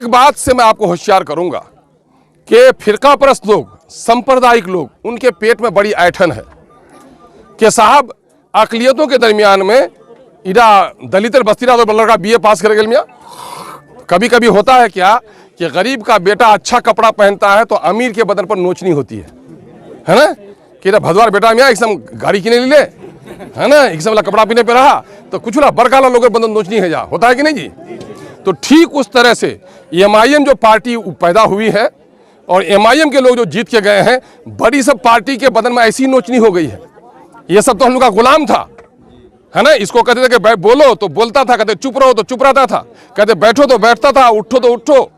एक बात से मैं आपको होशियार करूंगा कि फिरकापरस्त लोग, सांप्रदायिक लोग, उनके पेट में बड़ी ऐठन है कि साहब अकलियतों के दरमियान में इरा दलित बस्तीरा तो लड़का बीए पास कर गया। कभी कभी होता है क्या कि गरीब का बेटा अच्छा कपड़ा पहनता है तो अमीर के बदन पर नोचनी होती है ना, कि भदवार बेटा मियाँ एकदम गाड़ी किने ले है ना, एकदम वाला कपड़ा पीने पे रहा तो कुछ ना बरकाला लोगों बदन नोचनी है जा, होता है कि नहीं जी। तो ठीक उस तरह से एमआईएम जो पार्टी पैदा हुई है और एमआईएम के लोग जो जीत के गए हैं, बड़ी सब पार्टी के बदन में ऐसी नोचनी हो गई है। ये सब तो हम लोग का गुलाम था, है ना। इसको कहते थे कि बोलो तो बोलता था, कहते चुप रहो तो चुप रहता था, कहते बैठो तो बैठता था, उठो तो उठो,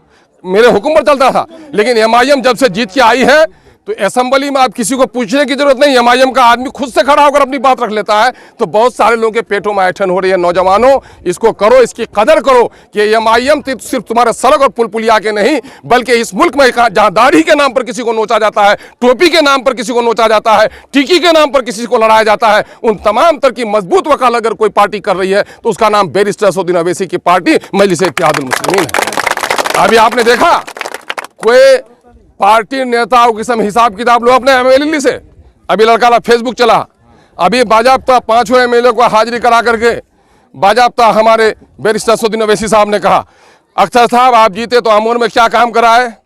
मेरे हुक्म पर चलता था। लेकिन एमआईएम जब से जीत के आई है तो असेंबली में आप किसी को पूछने की जरूरत नहीं, एमआईएम का आदमी खुद से खड़ा होकर अपनी बात रख लेता है। तो बहुत सारे लोगों के पेटों में ऐठन हो रही है। नौजवानों, इसको करो, इसकी कदर करो कि एमआईएम सिर्फ तुम्हारे सड़क और पुलिया के नहीं, बल्कि इस मुल्क में जहां दाढ़ी के नाम पर किसी को नोचा जाता है, टोपी के नाम पर किसी को नोचा जाता है, टिकी के नाम पर किसी को लड़ाया जाता है, उन तमाम तरह की मजबूत वकालत अगर कोई पार्टी कर रही है तो उसका नाम बैरिस्टर असदुद्दीन ओवैसी की पार्टी मजलिस इत्तेहादुल मुस्लिमीन है। अभी आपने देखा कोई पार्टी नेताओं की सब हिसाब किताब लो अपने एमएलए से। अभी लड़का ला फेसबुक चला, अभी बाजाब्ता 5 एमएलए को हाजिरी करा करके बाजाब्ता हमारे बैरिस्टर असदुद्दीन ओवैसी साहब ने कहा, अख्तर साहब आप जीते तो अमोर में क्या काम करा है,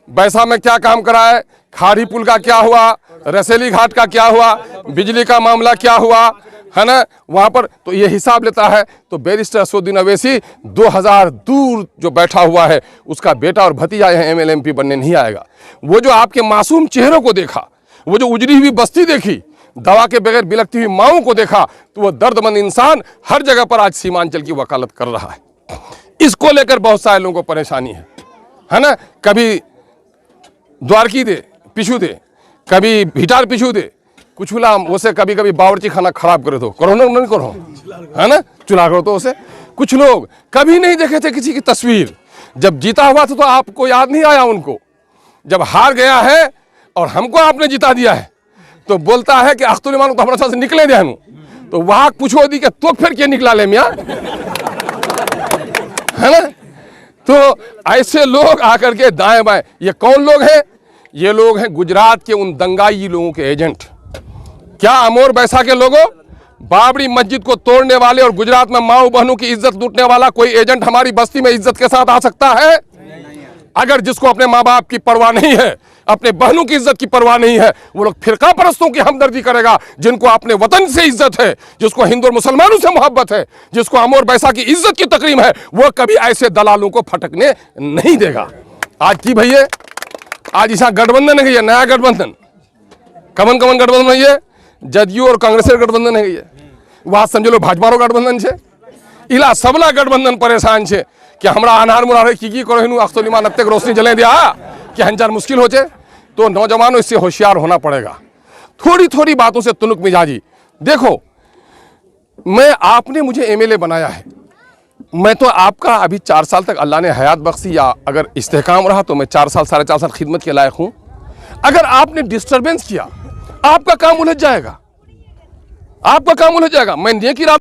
बैसा में क्या काम करा है, खाड़ी पुल का क्या हुआ, रसेली घाट का क्या हुआ, बिजली का मामला क्या हुआ, है ना, वहां पर तो ये हिसाब लेता है। तो बैरिस्टर असदुद्दीन ओवैसी 2000 दूर जो बैठा हुआ है उसका बेटा और भतीजा यहाँ एमएलए एमपी बनने नहीं आएगा। वो जो आपके मासूम चेहरों को देखा, वो जो उजड़ी हुई बस्ती देखी, दवा के बगैर बिलखती हुई माओं को देखा, तो वो दर्दमंद इंसान हर जगह पर आज सीमांचल की वकालत कर रहा है। इसको लेकर बहुत सारे लोगों को परेशानी है ना। कभी द्वारकी दे पिछू दे, कभी भिटार पिछू दे, कुछ बोला उसे कभी कभी बावर्ची खाना खराब करे तो करो ना, नहीं करो, है ना, चुला करो तो उसे। कुछ लोग कभी नहीं देखे थे किसी की तस्वीर, जब जीता हुआ था तो आपको याद नहीं आया उनको, जब हार गया है और हमको आपने जिता दिया है तो बोलता है कि अख्तुल ईमान तो हमारे साथ से निकले दे। तो वहां पूछो दी कि तो फिर क्या निकला ले मियाँ, है ना। तो ऐसे लोग आकर के दाएं बाएं, ये कौन लोग हैं? ये लोग हैं गुजरात के उन दंगाई लोगों के एजेंट। क्या अमोर बैसा के लोगों, बाबरी मस्जिद को तोड़ने वाले और गुजरात में माओ बहनों की इज्जत लूटने वाला कोई एजेंट हमारी बस्ती में इज्जत के साथ आ सकता है? अगर जिसको अपने माँ बाप की परवाह नहीं है, अपने बहनों की इज्जत की परवाह नहीं है, वो लोग फिरका परस्तों की हमदर्दी करेगा। जिनको अपने वतन से इज्जत है, जिसको हिंदू और मुसलमानों से मोहब्बत है, जिसको अमोर बैसा की इज्जत की तकरीम है, वो कभी ऐसे दलालों को फटकने नहीं देगा। आज की भैया, आज यहाँ गठबंधन है, नया गठबंधन, कमन कमन गठबंधन है, जदयू और कांग्रेस गठबंधन है। वहाँ समझ लो भाजपारो गठबंधन है, इला सबला गठबंधन परेशान है कि हमरा अनार मुनार की करो अख्तुल ईमान अब तक रोशनी जले दिया कि हंजार मुश्किल हो जाए। तो नौजवानों इससे होशियार होना पड़ेगा, थोड़ी थोड़ी बातों से तुनुक मिजाजी। देखो, मैं आपने मुझे एमएलए बनाया है, मैं तो आपका अभी 4 साल तक अल्लाह ने हयात बख्शी, या अगर इस्तेकाम रहा तो मैं 4 साल 4.5 साल खिदमत के लायक हूँ। अगर आपने डिस्टर्बेंस किया, आपका काम उलझ जाएगा, आपका काम उलझ जाएगा। मैं नेकी राह,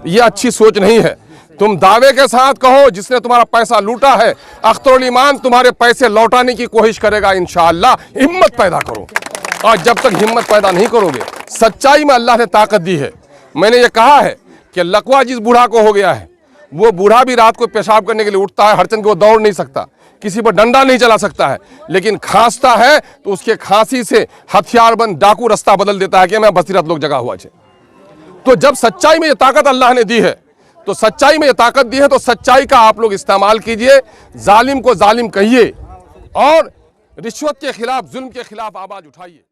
ये अच्छी सोच नहीं है। तुम दावे के साथ कहो जिसने तुम्हारा पैसा लूटा है अख्तरुल ईमान तुम्हारे पैसे लौटाने की कोशिश करेगा इंशाअल्लाह। हिम्मत पैदा करो, और जब तक हिम्मत पैदा नहीं करोगे, सच्चाई में अल्लाह ने ताकत दी है। मैंने ये कहा है कि लकवा जिस बूढ़ा को हो गया है, वो बूढ़ा भी रात को पेशाब करने के लिए उठता है, हरचंद को वो दौड़ नहीं सकता, किसी पर डंडा नहीं चला सकता है, लेकिन खांसता है तो उसके खांसी से हथियारबंद डाकू रास्ता बदल देता है कि मैं बसीरत लोग जगह हुआ है। तो जब सच्चाई में ये ताकत अल्लाह ने दी है, तो सच्चाई में ये ताकत दी है, तो सच्चाई का आप लोग इस्तेमाल कीजिए, जालिम को जालिम कहिए और रिश्वत के खिलाफ, जुल्म के खिलाफ आवाज उठाइए।